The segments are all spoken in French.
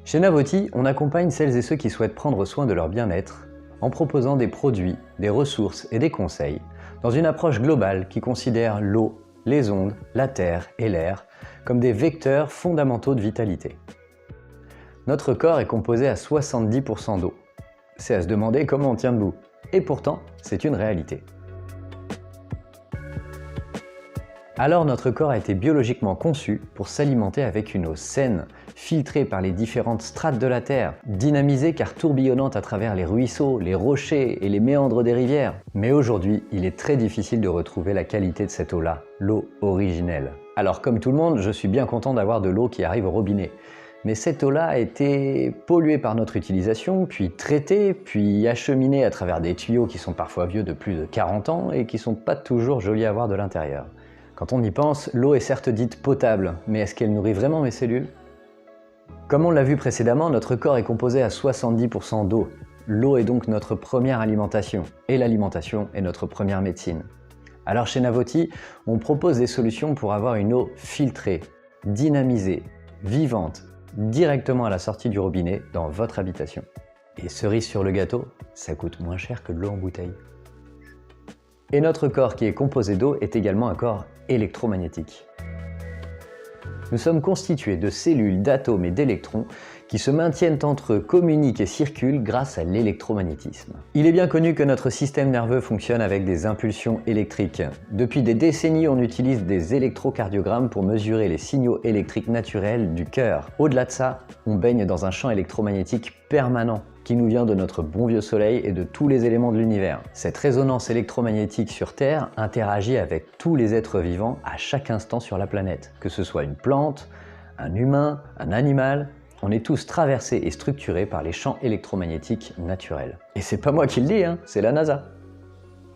Chez Navoti, on accompagne celles et ceux qui souhaitent prendre soin de leur bien-être en proposant des produits, des ressources et des conseils dans une approche globale qui considère l'eau, les ondes, la terre et l'air comme des vecteurs fondamentaux de vitalité. Notre corps est composé à 70% d'eau. C'est à se demander comment on tient debout. Et pourtant, c'est une réalité. Alors notre corps a été biologiquement conçu pour s'alimenter avec une eau saine, filtrée par les différentes strates de la Terre, dynamisée car tourbillonnante à travers les ruisseaux, les rochers et les méandres des rivières. Mais aujourd'hui, il est très difficile de retrouver la qualité de cette eau-là, l'eau originelle. Alors comme tout le monde, je suis bien content d'avoir de l'eau qui arrive au robinet. Mais cette eau-là a été polluée par notre utilisation, puis traitée, puis acheminée à travers des tuyaux qui sont parfois vieux de plus de 40 ans et qui sont pas toujours jolis à voir de l'intérieur. Quand on y pense, l'eau est certes dite potable, mais est-ce qu'elle nourrit vraiment mes cellules? Comme on l'a vu précédemment, notre corps est composé à 70% d'eau. L'eau est donc notre première alimentation, et l'alimentation est notre première médecine. Alors chez Navoti, on propose des solutions pour avoir une eau filtrée, dynamisée, vivante, directement à la sortie du robinet dans votre habitation. Et cerise sur le gâteau, ça coûte moins cher que de l'eau en bouteille. Et notre corps qui est composé d'eau est également un corps électromagnétique. Nous sommes constitués de cellules, d'atomes et d'électrons qui se maintiennent entre eux, communiquent et circulent grâce à l'électromagnétisme. Il est bien connu que notre système nerveux fonctionne avec des impulsions électriques. Depuis des décennies, on utilise des électrocardiogrammes pour mesurer les signaux électriques naturels du cœur. Au-delà de ça, on baigne dans un champ électromagnétique permanent qui nous vient de notre bon vieux soleil et de tous les éléments de l'univers. Cette résonance électromagnétique sur Terre interagit avec tous les êtres vivants à chaque instant sur la planète. Que ce soit une plante, un humain, un animal, on est tous traversés et structurés par les champs électromagnétiques naturels. Et c'est pas moi qui le dis, c'est la NASA.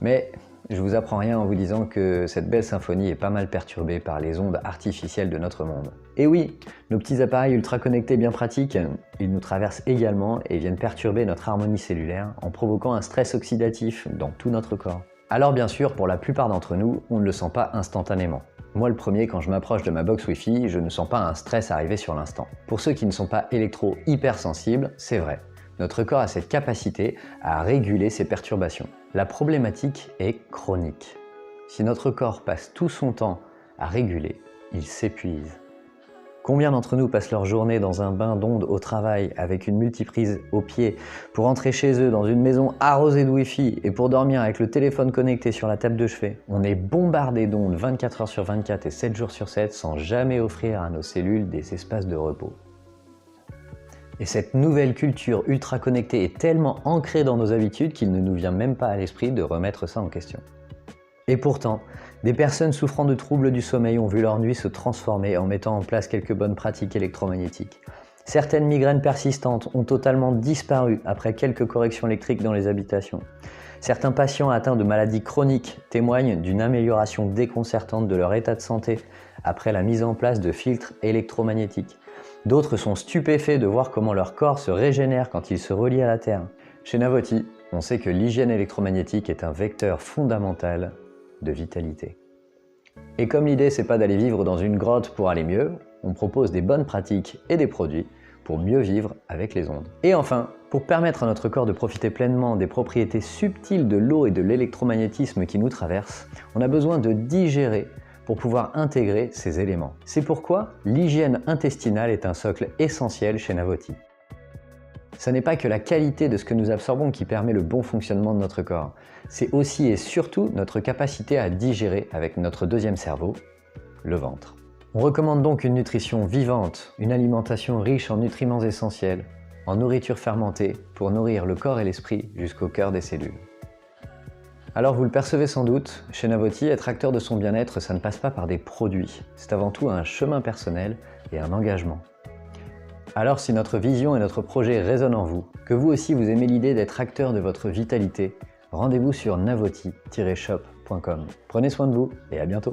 Mais je vous apprends rien en vous disant que cette belle symphonie est pas mal perturbée par les ondes artificielles de notre monde. Et oui, nos petits appareils ultra connectés bien pratiques, ils nous traversent également et viennent perturber notre harmonie cellulaire en provoquant un stress oxydatif dans tout notre corps. Alors bien sûr, pour la plupart d'entre nous, on ne le sent pas instantanément. Moi le premier, quand je m'approche de ma box Wi-Fi, je ne sens pas un stress arriver sur l'instant. Pour ceux qui ne sont pas électro-hypersensibles, c'est vrai. Notre corps a cette capacité à réguler ces perturbations. La problématique est chronique. Si notre corps passe tout son temps à réguler, il s'épuise. Combien d'entre nous passent leur journée dans un bain d'ondes au travail avec une multiprise au pied pour rentrer chez eux dans une maison arrosée de Wi-Fi et pour dormir avec le téléphone connecté sur la table de chevet? On est bombardé d'ondes 24 heures sur 24 et 7 jours sur 7 sans jamais offrir à nos cellules des espaces de repos. Et cette nouvelle culture ultra connectée est tellement ancrée dans nos habitudes qu'il ne nous vient même pas à l'esprit de remettre ça en question. Et pourtant, des personnes souffrant de troubles du sommeil ont vu leur nuit se transformer en mettant en place quelques bonnes pratiques électromagnétiques. Certaines migraines persistantes ont totalement disparu après quelques corrections électriques dans les habitations. Certains patients atteints de maladies chroniques témoignent d'une amélioration déconcertante de leur état de santé après la mise en place de filtres électromagnétiques. D'autres sont stupéfaits de voir comment leur corps se régénère quand il se relie à la Terre. Chez Navoti, on sait que l'hygiène électromagnétique est un vecteur fondamental de vitalité. Et comme l'idée c'est pas d'aller vivre dans une grotte pour aller mieux, on propose des bonnes pratiques et des produits pour mieux vivre avec les ondes. Et enfin, pour permettre à notre corps de profiter pleinement des propriétés subtiles de l'eau et de l'électromagnétisme qui nous traversent, on a besoin de digérer pour pouvoir intégrer ces éléments. C'est pourquoi l'hygiène intestinale est un socle essentiel chez Navoti. Ce n'est pas que la qualité de ce que nous absorbons qui permet le bon fonctionnement de notre corps. C'est aussi et surtout notre capacité à digérer avec notre deuxième cerveau, le ventre. On recommande donc une nutrition vivante, une alimentation riche en nutriments essentiels, en nourriture fermentée pour nourrir le corps et l'esprit jusqu'au cœur des cellules. Alors vous le percevez sans doute, chez Navoti, être acteur de son bien-être, ça ne passe pas par des produits. C'est avant tout un chemin personnel et un engagement. Alors si notre vision et notre projet résonnent en vous, que vous aussi vous aimez l'idée d'être acteur de votre vitalité, rendez-vous sur navoti-shop.com. Prenez soin de vous et à bientôt.